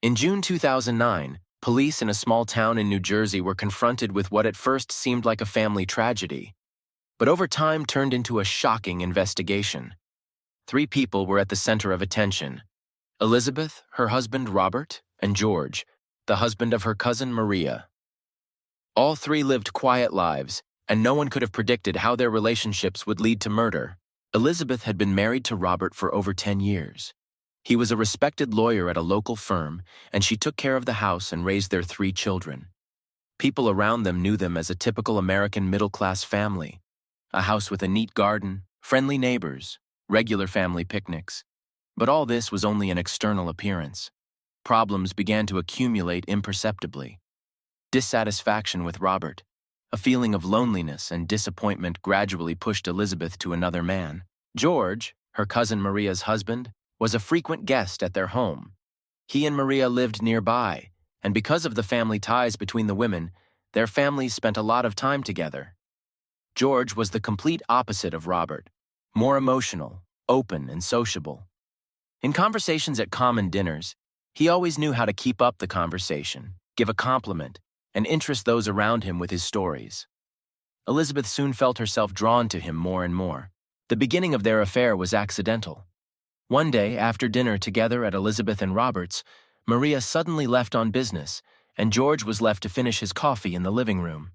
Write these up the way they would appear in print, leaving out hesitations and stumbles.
In June 2009, police in a small town in New Jersey were confronted with what at first seemed like a family tragedy, but over time turned into a shocking investigation. Three people were at the center of attention: Elizabeth, her husband Robert, and George, the husband of her cousin Maria. All three lived quiet lives, and no one could have predicted how their relationships would lead to murder. Elizabeth had been married to Robert for over 10 years. He was a respected lawyer at a local firm, and she took care of the house and raised their three children. People around them knew them as a typical American middle-class family: a house with a neat garden, friendly neighbors, regular family picnics. But all this was only an external appearance. Problems began to accumulate imperceptibly. Dissatisfaction with Robert, a feeling of loneliness and disappointment gradually pushed Elizabeth to another man. George, her cousin Maria's husband, was a frequent guest at their home. He and Maria lived nearby, and because of the family ties between the women, their families spent a lot of time together. George was the complete opposite of Robert, more emotional, open, and sociable. In conversations at common dinners, he always knew how to keep up the conversation, give a compliment, and interest those around him with his stories. Elizabeth soon felt herself drawn to him more and more. The beginning of their affair was accidental. One day, after dinner together at Elizabeth and Robert's, Maria suddenly left on business, and George was left to finish his coffee in the living room.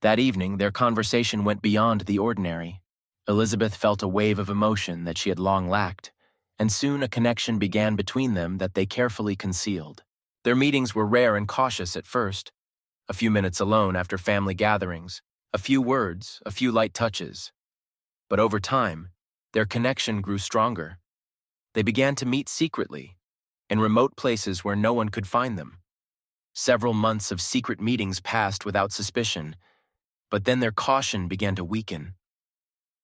That evening, their conversation went beyond the ordinary. Elizabeth felt a wave of emotion that she had long lacked, and soon a connection began between them that they carefully concealed. Their meetings were rare and cautious at first: a few minutes alone after family gatherings, a few words, a few light touches. But over time, their connection grew stronger. They began to meet secretly, in remote places where no one could find them. Several months of secret meetings passed without suspicion, but then their caution began to weaken.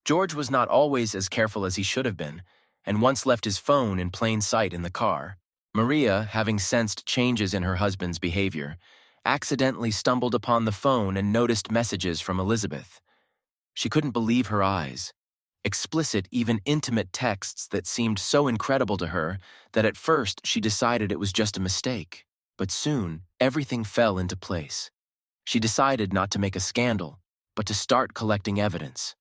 George was not always as careful as he should have been, and once left his phone in plain sight in the car. Maria, having sensed changes in her husband's behavior, accidentally stumbled upon the phone and noticed messages from Elizabeth. She couldn't believe her eyes. Explicit, even intimate texts that seemed so incredible to her that at first she decided it was just a mistake. But soon, everything fell into place. She decided not to make a scandal, but to start collecting evidence.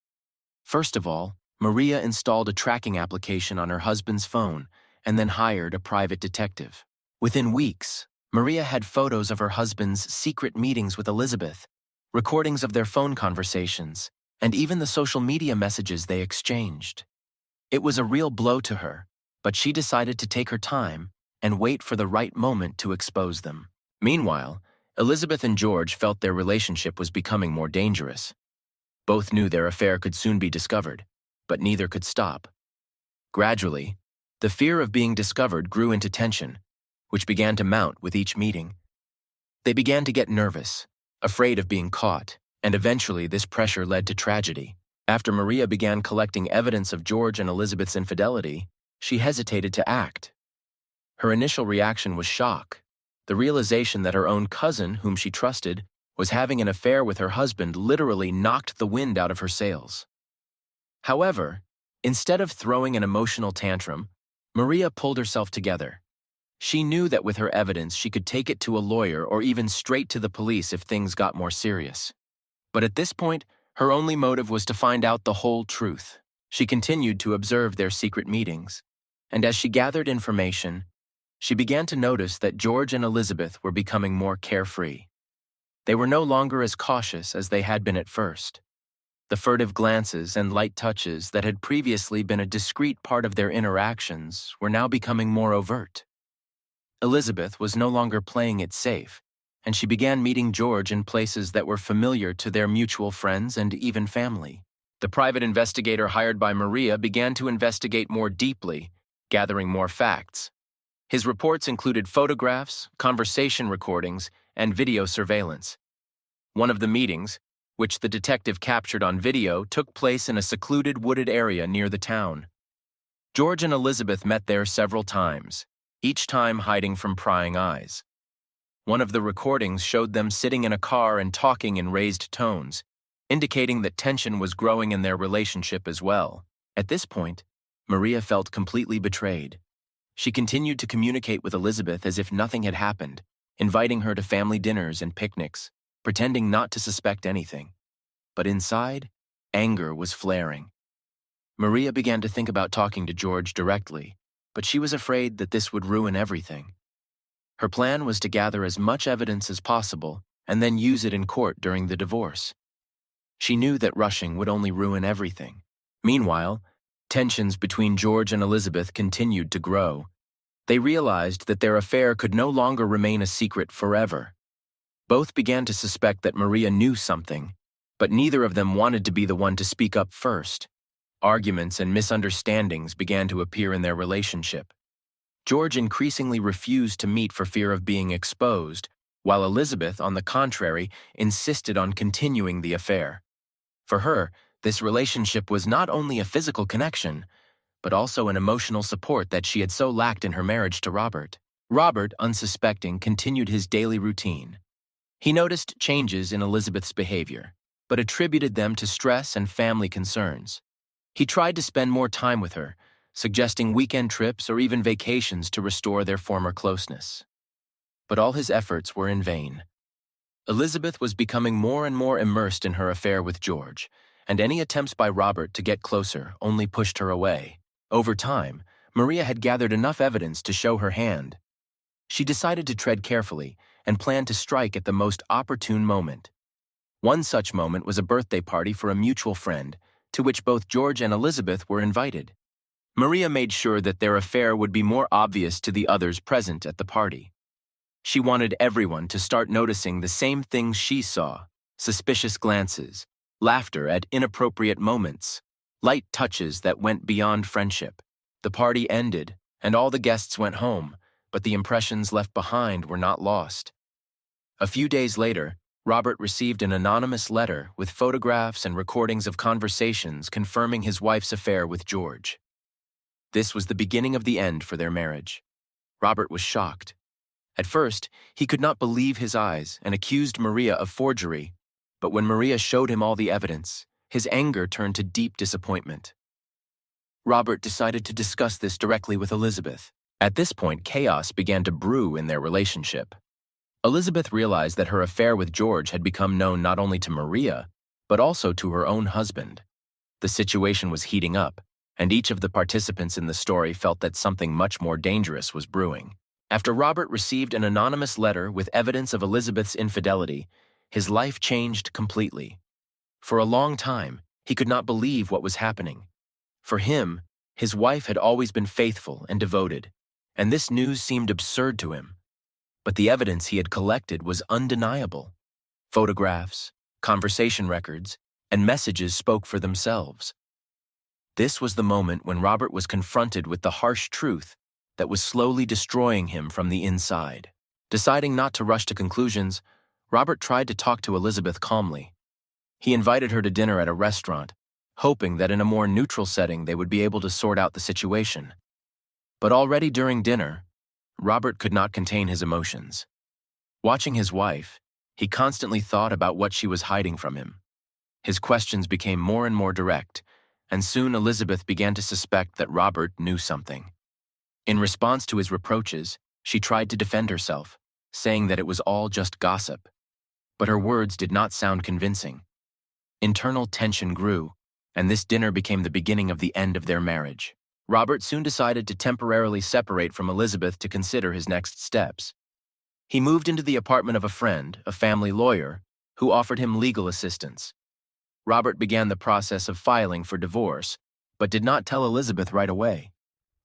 First of all, Maria installed a tracking application on her husband's phone and then hired a private detective. Within weeks, Maria had photos of her husband's secret meetings with Elizabeth, recordings of their phone conversations, and even the social media messages they exchanged. It was a real blow to her, but she decided to take her time and wait for the right moment to expose them. Meanwhile, Elizabeth and George felt their relationship was becoming more dangerous. Both knew their affair could soon be discovered, but neither could stop. Gradually, the fear of being discovered grew into tension, which began to mount with each meeting. They began to get nervous, afraid of being caught, and eventually this pressure led to tragedy. After Maria began collecting evidence of George and Elizabeth's infidelity, she hesitated to act. Her initial reaction was shock. The realization that her own cousin, whom she trusted, was having an affair with her husband literally knocked the wind out of her sails. However, instead of throwing an emotional tantrum, Maria pulled herself together. She knew that with her evidence she could take it to a lawyer or even straight to the police if things got more serious. But at this point, her only motive was to find out the whole truth. She continued to observe their secret meetings, and as she gathered information, she began to notice that George and Elizabeth were becoming more carefree. They were no longer as cautious as they had been at first. The furtive glances and light touches that had previously been a discreet part of their interactions were now becoming more overt. Elizabeth was no longer playing it safe, and she began meeting George in places that were familiar to their mutual friends and even family. The private investigator hired by Maria began to investigate more deeply, gathering more facts. His reports included photographs, conversation recordings, and video surveillance. One of the meetings, which the detective captured on video, took place in a secluded wooded area near the town. George and Elizabeth met there several times, each time hiding from prying eyes. One of the recordings showed them sitting in a car and talking in raised tones, indicating that tension was growing in their relationship as well. At this point, Maria felt completely betrayed. She continued to communicate with Elizabeth as if nothing had happened, inviting her to family dinners and picnics, pretending not to suspect anything. But inside, anger was flaring. Maria began to think about talking to George directly, but she was afraid that this would ruin everything. Her plan was to gather as much evidence as possible and then use it in court during the divorce. She knew that rushing would only ruin everything. Meanwhile, tensions between George and Elizabeth continued to grow. They realized that their affair could no longer remain a secret forever. Both began to suspect that Maria knew something, but neither of them wanted to be the one to speak up first. Arguments and misunderstandings began to appear in their relationship. George increasingly refused to meet for fear of being exposed, while Elizabeth, on the contrary, insisted on continuing the affair. For her, this relationship was not only a physical connection, but also an emotional support that she had so lacked in her marriage to Robert. Robert, unsuspecting, continued his daily routine. He noticed changes in Elizabeth's behavior, but attributed them to stress and family concerns. He tried to spend more time with her, suggesting weekend trips or even vacations to restore their former closeness. But all his efforts were in vain. Elizabeth was becoming more and more immersed in her affair with George, and any attempts by Robert to get closer only pushed her away. Over time, Maria had gathered enough evidence to show her hand. She decided to tread carefully and planned to strike at the most opportune moment. One such moment was a birthday party for a mutual friend, to which both George and Elizabeth were invited. Maria made sure that their affair would be more obvious to the others present at the party. She wanted everyone to start noticing the same things she saw: suspicious glances, laughter at inappropriate moments, light touches that went beyond friendship. The party ended, and all the guests went home, but the impressions left behind were not lost. A few days later, Robert received an anonymous letter with photographs and recordings of conversations confirming his wife's affair with George. This was the beginning of the end for their marriage. Robert was shocked. At first, he could not believe his eyes and accused Maria of forgery, but when Maria showed him all the evidence, his anger turned to deep disappointment. Robert decided to discuss this directly with Elizabeth. At this point, chaos began to brew in their relationship. Elizabeth realized that her affair with George had become known not only to Maria, but also to her own husband. The situation was heating up, and each of the participants in the story felt that something much more dangerous was brewing. After Robert received an anonymous letter with evidence of Elizabeth's infidelity, his life changed completely. For a long time, he could not believe what was happening. For him, his wife had always been faithful and devoted, and this news seemed absurd to him. But the evidence he had collected was undeniable. Photographs, conversation records, and messages spoke for themselves. This was the moment when Robert was confronted with the harsh truth that was slowly destroying him from the inside. Deciding not to rush to conclusions, Robert tried to talk to Elizabeth calmly. He invited her to dinner at a restaurant, hoping that in a more neutral setting they would be able to sort out the situation. But already during dinner, Robert could not contain his emotions. Watching his wife, he constantly thought about what she was hiding from him. His questions became more and more direct, and soon Elizabeth began to suspect that Robert knew something. In response to his reproaches, she tried to defend herself, saying that it was all just gossip. But her words did not sound convincing. Internal tension grew, and this dinner became the beginning of the end of their marriage. Robert soon decided to temporarily separate from Elizabeth to consider his next steps. He moved into the apartment of a friend, a family lawyer, who offered him legal assistance. Robert began the process of filing for divorce, but did not tell Elizabeth right away.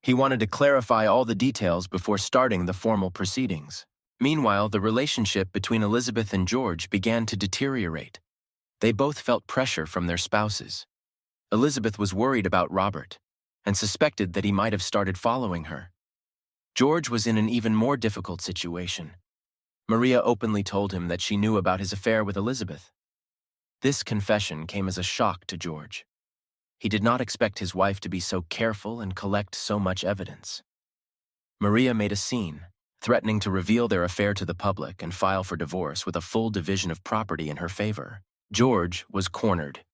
He wanted to clarify all the details before starting the formal proceedings. Meanwhile, the relationship between Elizabeth and George began to deteriorate. They both felt pressure from their spouses. Elizabeth was worried about Robert and suspected that he might have started following her. George was in an even more difficult situation. Maria openly told him that she knew about his affair with Elizabeth. This confession came as a shock to George. He did not expect his wife to be so careful and collect so much evidence. Maria made a scene, threatening to reveal their affair to the public and file for divorce with a full division of property in her favor. George was cornered.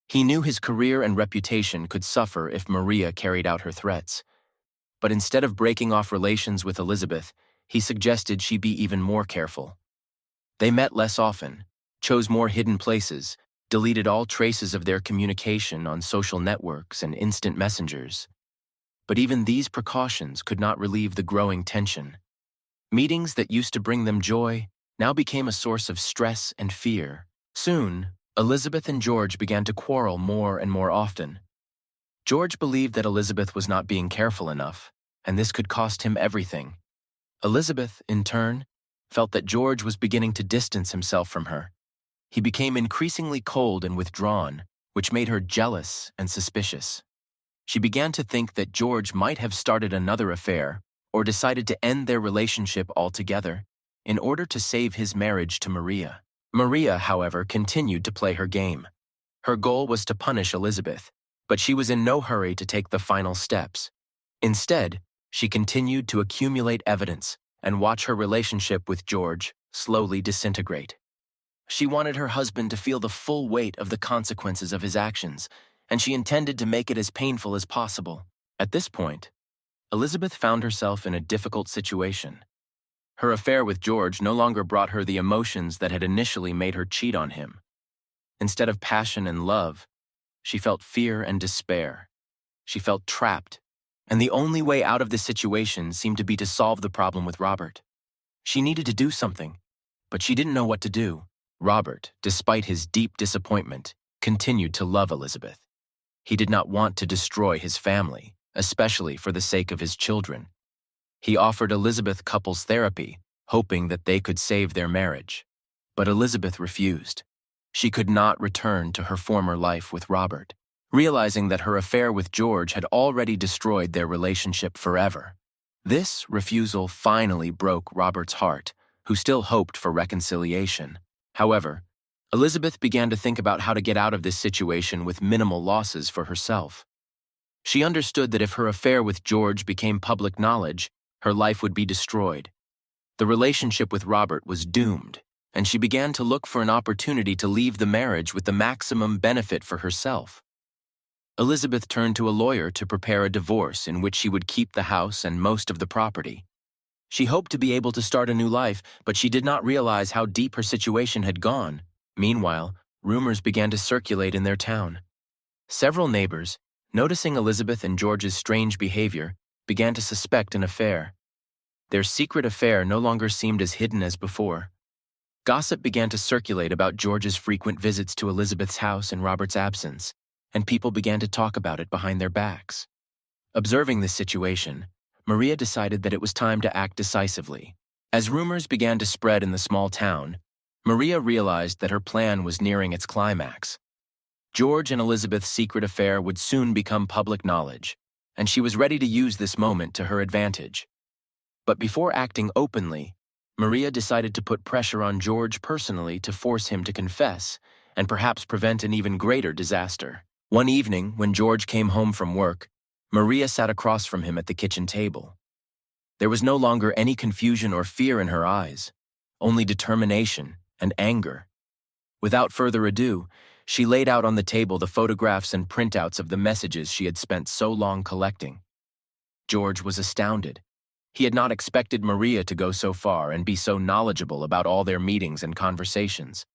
He knew his career and reputation could suffer if Maria carried out her threats. But instead of breaking off relations with Elizabeth, he suggested she be even more careful. They met less often, chose more hidden places, deleted all traces of their communication on social networks and instant messengers. But even these precautions could not relieve the growing tension. Meetings that used to bring them joy now became a source of stress and fear. Soon, Elizabeth and George began to quarrel more and more often. George believed that Elizabeth was not being careful enough, and this could cost him everything. Elizabeth, in turn, felt that George was beginning to distance himself from her. He became increasingly cold and withdrawn, which made her jealous and suspicious. She began to think that George might have started another affair or decided to end their relationship altogether in order to save his marriage to Maria. Maria, however, continued to play her game. Her goal was to punish Elizabeth, but she was in no hurry to take the final steps. Instead, she continued to accumulate evidence and watch her relationship with George slowly disintegrate. She wanted her husband to feel the full weight of the consequences of his actions, and she intended to make it as painful as possible. At this point, Elizabeth found herself in a difficult situation. Her affair with George no longer brought her the emotions that had initially made her cheat on him. Instead of passion and love, she felt fear and despair. She felt trapped, and the only way out of this situation seemed to be to solve the problem with Robert. She needed to do something, but she didn't know what to do. Robert, despite his deep disappointment, continued to love Elizabeth. He did not want to destroy his family, especially for the sake of his children. He offered Elizabeth couples therapy, hoping that they could save their marriage. But Elizabeth refused. She could not return to her former life with Robert, realizing that her affair with George had already destroyed their relationship forever. This refusal finally broke Robert's heart, who still hoped for reconciliation. However, Elizabeth began to think about how to get out of this situation with minimal losses for herself. She understood that if her affair with George became public knowledge, her life would be destroyed. The relationship with Robert was doomed, and she began to look for an opportunity to leave the marriage with the maximum benefit for herself. Elizabeth turned to a lawyer to prepare a divorce in which she would keep the house and most of the property. She hoped to be able to start a new life, but she did not realize how deep her situation had gone. Meanwhile, rumors began to circulate in their town. Several neighbors, noticing Elizabeth and George's strange behavior, began to suspect an affair. Their secret affair no longer seemed as hidden as before. Gossip began to circulate about George's frequent visits to Elizabeth's house in Robert's absence, and people began to talk about it behind their backs. Observing this situation, Maria decided that it was time to act decisively. As rumors began to spread in the small town, Maria realized that her plan was nearing its climax. George and Elizabeth's secret affair would soon become public knowledge, and she was ready to use this moment to her advantage. But before acting openly, Maria decided to put pressure on George personally to force him to confess and perhaps prevent an even greater disaster. One evening, when George came home from work, Maria sat across from him at the kitchen table. There was no longer any confusion or fear in her eyes, only determination and anger. Without further ado, she laid out on the table the photographs and printouts of the messages she had spent so long collecting. George was astounded. He had not expected Maria to go so far and be so knowledgeable about all their meetings and conversations.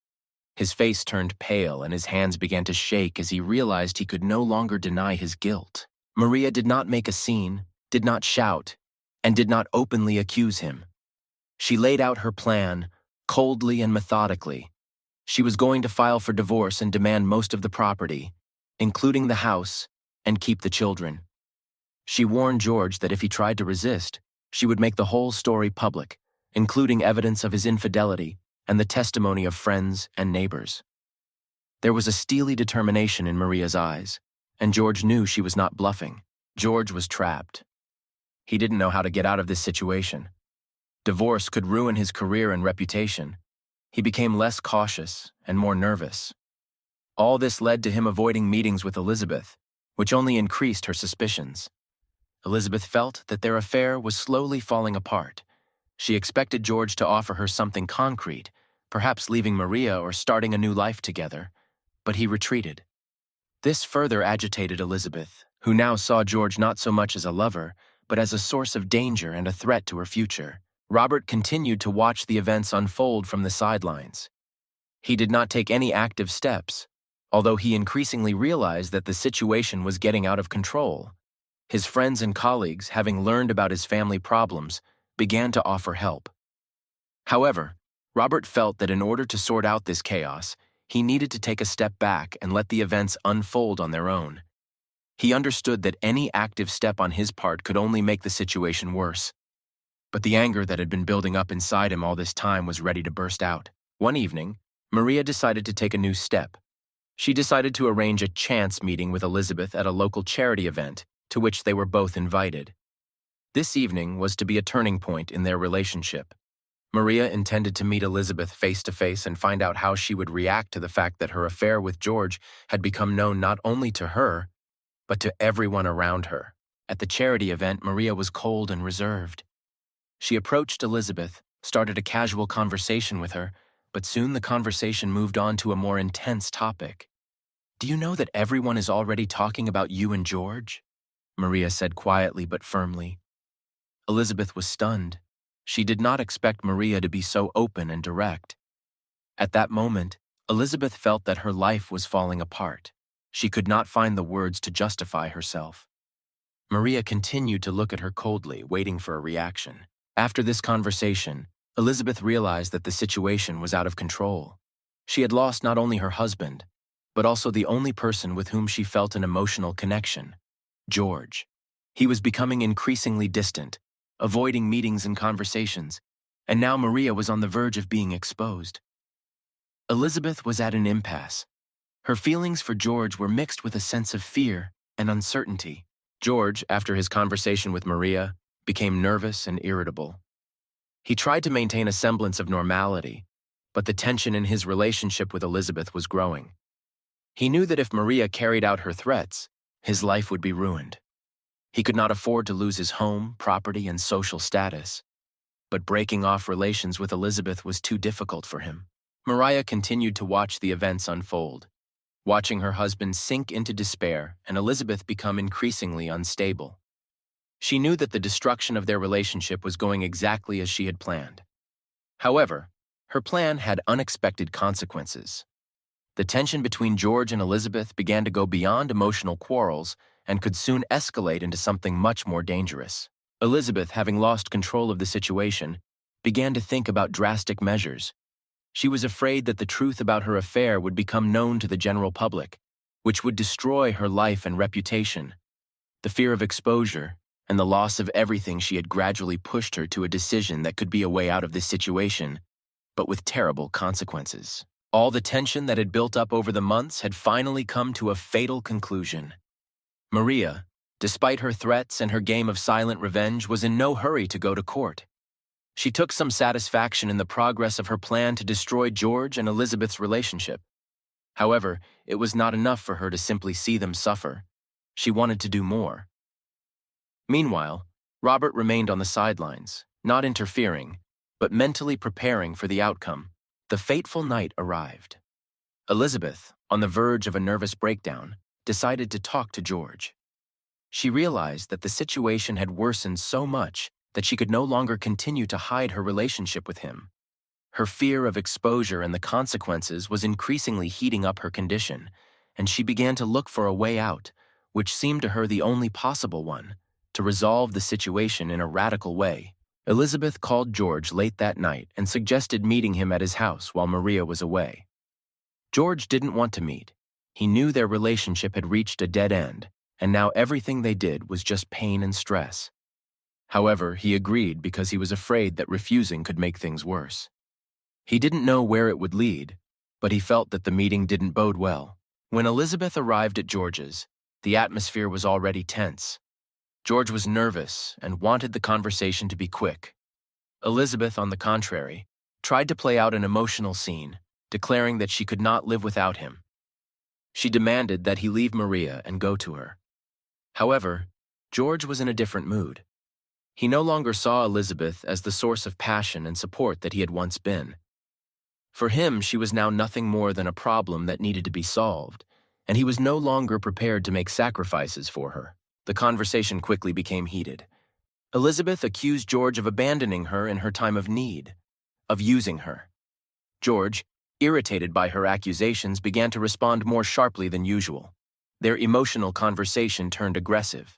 His face turned pale and his hands began to shake as he realized he could no longer deny his guilt. Maria did not make a scene, did not shout, and did not openly accuse him. She laid out her plan, coldly and methodically. She was going to file for divorce and demand most of the property, including the house, and keep the children. She warned George that if he tried to resist, she would make the whole story public, including evidence of his infidelity and the testimony of friends and neighbors. There was a steely determination in Maria's eyes, and George knew she was not bluffing. George was trapped. He didn't know how to get out of this situation. Divorce could ruin his career and reputation. He became less cautious and more nervous. All this led to him avoiding meetings with Elizabeth, which only increased her suspicions. Elizabeth felt that their affair was slowly falling apart. She expected George to offer her something concrete, perhaps leaving Maria or starting a new life together, but he retreated. This further agitated Elizabeth, who now saw George not so much as a lover, but as a source of danger and a threat to her future. Robert continued to watch the events unfold from the sidelines. He did not take any active steps, although he increasingly realized that the situation was getting out of control. His friends and colleagues, having learned about his family problems, began to offer help. However, Robert felt that in order to sort out this chaos, he needed to take a step back and let the events unfold on their own. He understood that any active step on his part could only make the situation worse. But the anger that had been building up inside him all this time was ready to burst out. One evening, Maria decided to take a new step. She decided to arrange a chance meeting with Elizabeth at a local charity event, to which they were both invited. This evening was to be a turning point in their relationship. Maria intended to meet Elizabeth face-to-face and find out how she would react to the fact that her affair with George had become known not only to her, but to everyone around her. At the charity event, Maria was cold and reserved. She approached Elizabeth, started a casual conversation with her, but soon the conversation moved on to a more intense topic. "Do you know that everyone is already talking about you and George?" Maria said quietly but firmly. Elizabeth was stunned. She did not expect Maria to be so open and direct. At that moment, Elizabeth felt that her life was falling apart. She could not find the words to justify herself. Maria continued to look at her coldly, waiting for a reaction. After this conversation, Elizabeth realized that the situation was out of control. She had lost not only her husband, but also the only person with whom she felt an emotional connection, George. He was becoming increasingly distant, avoiding meetings and conversations, and now Maria was on the verge of being exposed. Elizabeth was at an impasse. Her feelings for George were mixed with a sense of fear and uncertainty. George, after his conversation with Maria, became nervous and irritable. He tried to maintain a semblance of normality, but the tension in his relationship with Elizabeth was growing. He knew that if Maria carried out her threats, his life would be ruined. He could not afford to lose his home, property, and social status. But breaking off relations with Elizabeth was too difficult for him. Maria continued to watch the events unfold, watching her husband sink into despair and Elizabeth become increasingly unstable. She knew that the destruction of their relationship was going exactly as she had planned. However, her plan had unexpected consequences. The tension between George and Elizabeth began to go beyond emotional quarrels and could soon escalate into something much more dangerous. Elizabeth, having lost control of the situation, began to think about drastic measures. She was afraid that the truth about her affair would become known to the general public, which would destroy her life and reputation. The fear of exposure and the loss of everything she had gradually pushed her to a decision that could be a way out of this situation, but with terrible consequences. All the tension that had built up over the months had finally come to a fatal conclusion. Maria, despite her threats and her game of silent revenge, was in no hurry to go to court. She took some satisfaction in the progress of her plan to destroy George and Elizabeth's relationship. However, it was not enough for her to simply see them suffer. She wanted to do more. Meanwhile, Robert remained on the sidelines, not interfering, but mentally preparing for the outcome. The fateful night arrived. Elizabeth, on the verge of a nervous breakdown, decided to talk to George. She realized that the situation had worsened so much that she could no longer continue to hide her relationship with him. Her fear of exposure and the consequences was increasingly heating up her condition, and she began to look for a way out, which seemed to her the only possible one, to resolve the situation in a radical way. Elizabeth called George late that night and suggested meeting him at his house while Maria was away. George didn't want to meet. He knew their relationship had reached a dead end, and now everything they did was just pain and stress. However, he agreed because he was afraid that refusing could make things worse. He didn't know where it would lead, but he felt that the meeting didn't bode well. When Elizabeth arrived at George's, the atmosphere was already tense. George was nervous and wanted the conversation to be quick. Elizabeth, on the contrary, tried to play out an emotional scene, declaring that she could not live without him. She demanded that he leave Maria and go to her. However, George was in a different mood. He no longer saw Elizabeth as the source of passion and support that he had once been. For him, she was now nothing more than a problem that needed to be solved, and he was no longer prepared to make sacrifices for her. The conversation quickly became heated. Elizabeth accused George of abandoning her in her time of need, of using her. George, irritated by her accusations, began to respond more sharply than usual. Their emotional conversation turned aggressive.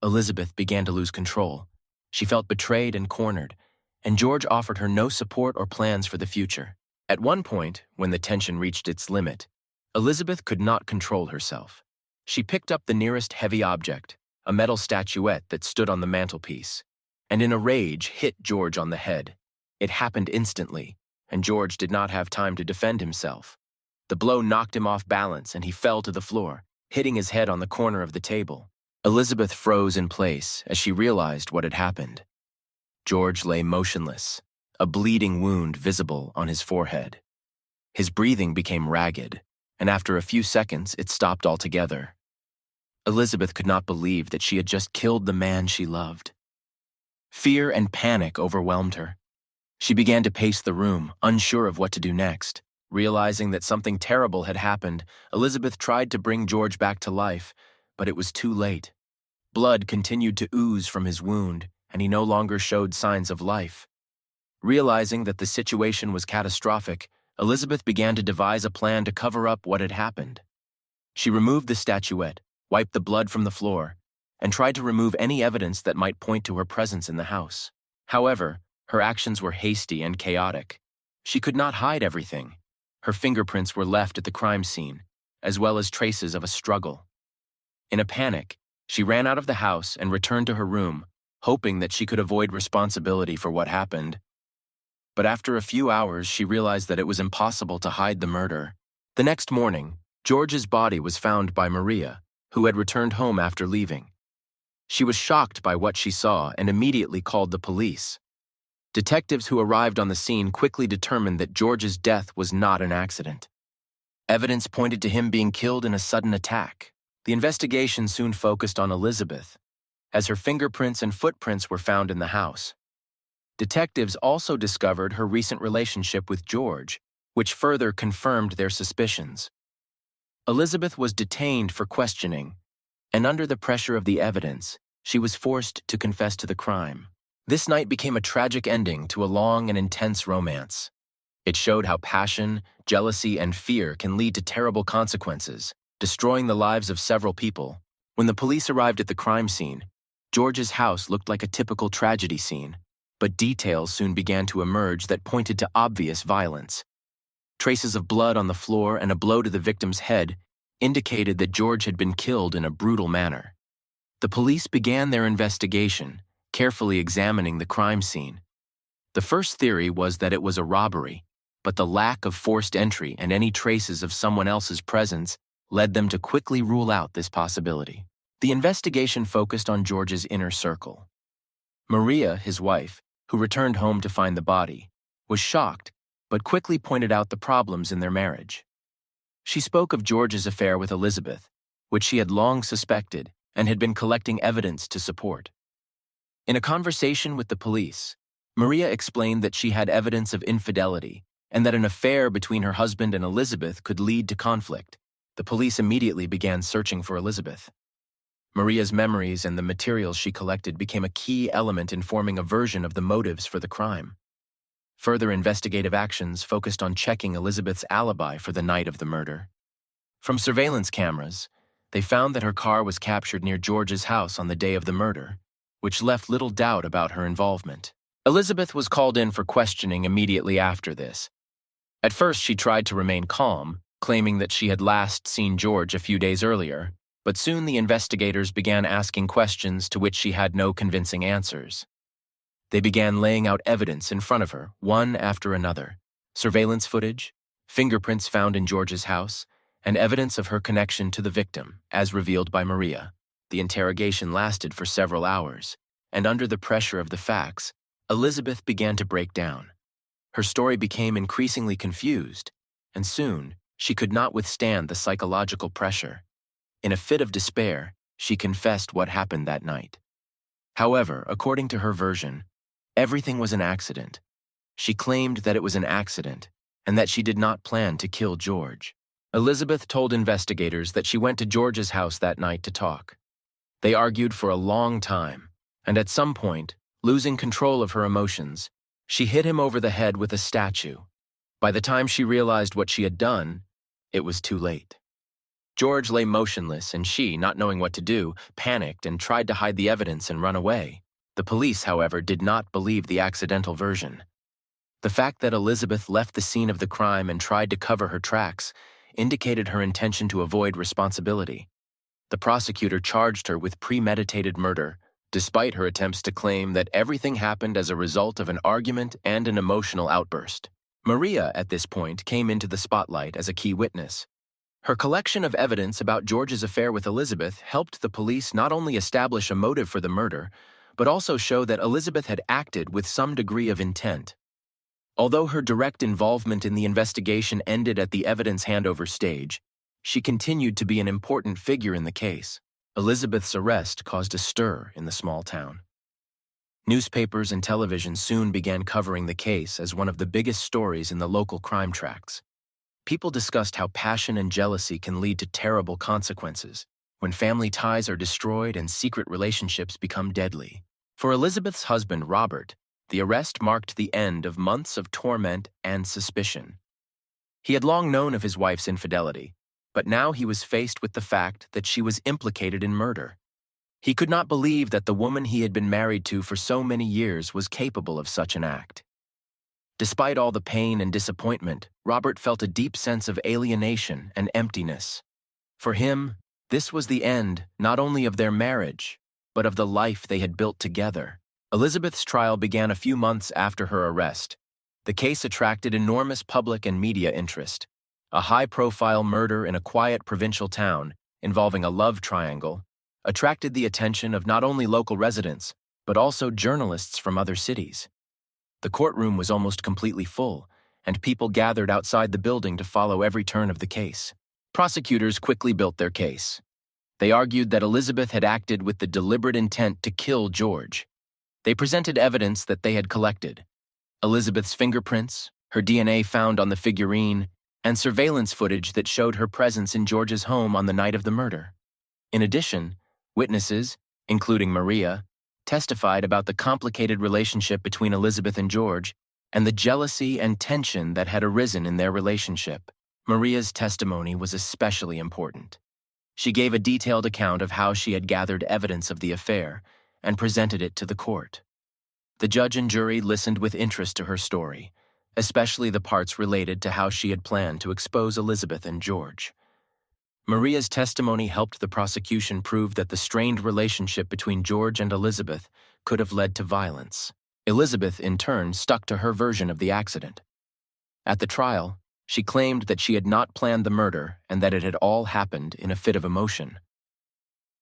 Elizabeth began to lose control. She felt betrayed and cornered, and George offered her no support or plans for the future. At one point, when the tension reached its limit, Elizabeth could not control herself. She picked up the nearest heavy object, a metal statuette that stood on the mantelpiece, and in a rage hit George on the head. It happened instantly, and George did not have time to defend himself. The blow knocked him off balance and he fell to the floor, hitting his head on the corner of the table. Elizabeth froze in place as she realized what had happened. George lay motionless, a bleeding wound visible on his forehead. His breathing became ragged, and after a few seconds it stopped altogether. Elizabeth could not believe that she had just killed the man she loved. Fear and panic overwhelmed her. She began to pace the room, unsure of what to do next. Realizing that something terrible had happened, Elizabeth tried to bring George back to life, but it was too late. Blood continued to ooze from his wound, and he no longer showed signs of life. Realizing that the situation was catastrophic, Elizabeth began to devise a plan to cover up what had happened. She removed the statuette, wiped the blood from the floor, and tried to remove any evidence that might point to her presence in the house. However, her actions were hasty and chaotic. She could not hide everything. Her fingerprints were left at the crime scene, as well as traces of a struggle. In a panic, she ran out of the house and returned to her room, hoping that she could avoid responsibility for what happened. But after a few hours, she realized that it was impossible to hide the murder. The next morning, George's body was found by Maria, who had returned home after leaving. She was shocked by what she saw and immediately called the police. Detectives who arrived on the scene quickly determined that George's death was not an accident. Evidence pointed to him being killed in a sudden attack. The investigation soon focused on Elizabeth, as her fingerprints and footprints were found in the house. Detectives also discovered her recent relationship with George, which further confirmed their suspicions. Elizabeth was detained for questioning, and under the pressure of the evidence, she was forced to confess to the crime. This night became a tragic ending to a long and intense romance. It showed how passion, jealousy, and fear can lead to terrible consequences, destroying the lives of several people. When the police arrived at the crime scene, George's house looked like a typical tragedy scene, but details soon began to emerge that pointed to obvious violence. Traces of blood on the floor and a blow to the victim's head indicated that George had been killed in a brutal manner. The police began their investigation, carefully examining the crime scene. The first theory was that it was a robbery, but the lack of forced entry and any traces of someone else's presence led them to quickly rule out this possibility. The investigation focused on George's inner circle. Maria, his wife, who returned home to find the body, was shocked, but quickly pointed out the problems in their marriage. She spoke of George's affair with Elizabeth, which she had long suspected and had been collecting evidence to support. In a conversation with the police, Maria explained that she had evidence of infidelity and that an affair between her husband and Elizabeth could lead to conflict. The police immediately began searching for Elizabeth. Maria's memories and the materials she collected became a key element in forming a version of the motives for the crime. Further investigative actions focused on checking Elizabeth's alibi for the night of the murder. From surveillance cameras, they found that her car was captured near George's house on the day of the murder, which left little doubt about her involvement. Elizabeth was called in for questioning immediately after this. At first, she tried to remain calm, claiming that she had last seen George a few days earlier, but soon the investigators began asking questions to which she had no convincing answers. They began laying out evidence in front of her, one after another: surveillance footage, fingerprints found in George's house, and evidence of her connection to the victim, as revealed by Maria. The interrogation lasted for several hours, and under the pressure of the facts, Elizabeth began to break down. Her story became increasingly confused, and soon she could not withstand the psychological pressure. In a fit of despair, she confessed what happened that night. However, according to her version, everything was an accident. She claimed that it was an accident and that she did not plan to kill George. Elizabeth told investigators that she went to George's house that night to talk. They argued for a long time, and at some point, losing control of her emotions, she hit him over the head with a statue. By the time she realized what she had done, it was too late. George lay motionless, and she, not knowing what to do, panicked and tried to hide the evidence and run away. The police, however, did not believe the accidental version. The fact that Elizabeth left the scene of the crime and tried to cover her tracks indicated her intention to avoid responsibility. The prosecutor charged her with premeditated murder, despite her attempts to claim that everything happened as a result of an argument and an emotional outburst. Maria, at this point, came into the spotlight as a key witness. Her collection of evidence about George's affair with Elizabeth helped the police not only establish a motive for the murder, but also show that Elizabeth had acted with some degree of intent. Although her direct involvement in the investigation ended at the evidence handover stage, she continued to be an important figure in the case. Elizabeth's arrest caused a stir in the small town. Newspapers and television soon began covering the case as one of the biggest stories in the local crime tracks. People discussed how passion and jealousy can lead to terrible consequences when family ties are destroyed and secret relationships become deadly. For Elizabeth's husband, Robert, the arrest marked the end of months of torment and suspicion. He had long known of his wife's infidelity, but now he was faced with the fact that she was implicated in murder. He could not believe that the woman he had been married to for so many years was capable of such an act. Despite all the pain and disappointment, Robert felt a deep sense of alienation and emptiness. For him, this was the end not only of their marriage, but of the life they had built together. Elizabeth's trial began a few months after her arrest. The case attracted enormous public and media interest. A high-profile murder in a quiet provincial town involving a love triangle attracted the attention of not only local residents, but also journalists from other cities. The courtroom was almost completely full, and people gathered outside the building to follow every turn of the case. Prosecutors quickly built their case. They argued that Elizabeth had acted with the deliberate intent to kill George. They presented evidence that they had collected: Elizabeth's fingerprints, her DNA found on the figurine, and surveillance footage that showed her presence in George's home on the night of the murder. In addition, witnesses, including Maria, testified about the complicated relationship between Elizabeth and George and the jealousy and tension that had arisen in their relationship. Maria's testimony was especially important. She gave a detailed account of how she had gathered evidence of the affair and presented it to the court. The judge and jury listened with interest to her story, especially the parts related to how she had planned to expose Elizabeth and George. Maria's testimony helped the prosecution prove that the strained relationship between George and Elizabeth could have led to violence. Elizabeth, in turn, stuck to her version of the accident. At the trial, she claimed that she had not planned the murder and that it had all happened in a fit of emotion.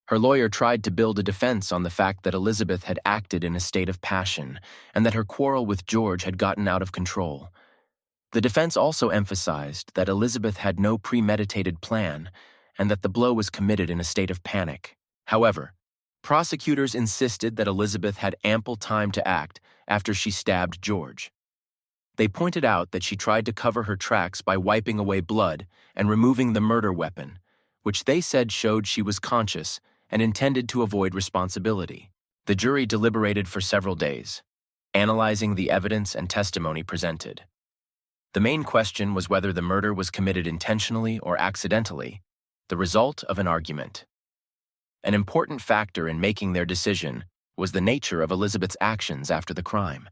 Her lawyer tried to build a defense on the fact that Elizabeth had acted in a state of passion and that her quarrel with George had gotten out of control. The defense also emphasized that Elizabeth had no premeditated plan and that the blow was committed in a state of panic. However, prosecutors insisted that Elizabeth had ample time to act after she stabbed George. They pointed out that she tried to cover her tracks by wiping away blood and removing the murder weapon, which they said showed she was conscious and intended to avoid responsibility. The jury deliberated for several days, analyzing the evidence and testimony presented. The main question was whether the murder was committed intentionally or accidentally, the result of an argument. An important factor in making their decision was the nature of Elizabeth's actions after the crime.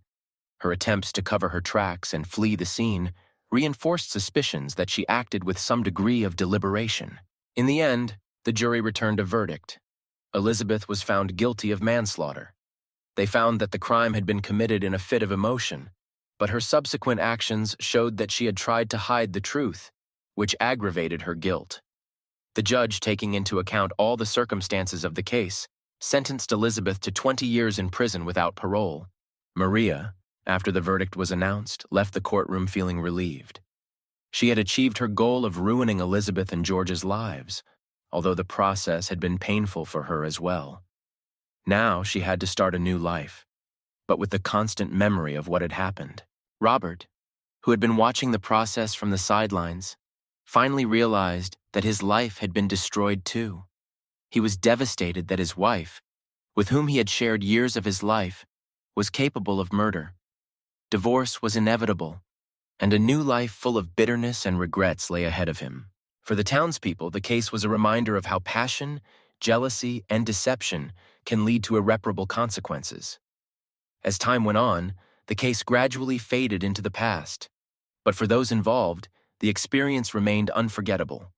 Her attempts to cover her tracks and flee the scene reinforced suspicions that she acted with some degree of deliberation. In the end, the jury returned a verdict. Elizabeth was found guilty of manslaughter. They found that the crime had been committed in a fit of emotion, but her subsequent actions showed that she had tried to hide the truth, which aggravated her guilt. The judge, taking into account all the circumstances of the case, sentenced Elizabeth to 20 years in prison without parole. Maria, after the verdict was announced, left the courtroom feeling relieved. She had achieved her goal of ruining Elizabeth and George's lives, although the process had been painful for her as well. Now she had to start a new life, but with the constant memory of what had happened. Robert, who had been watching the process from the sidelines, finally realized that his life had been destroyed too. He was devastated that his wife, with whom he had shared years of his life, was capable of murder. Divorce was inevitable, and a new life full of bitterness and regrets lay ahead of him. For the townspeople, the case was a reminder of how passion, jealousy, and deception can lead to irreparable consequences. As time went on, the case gradually faded into the past, but for those involved, the experience remained unforgettable.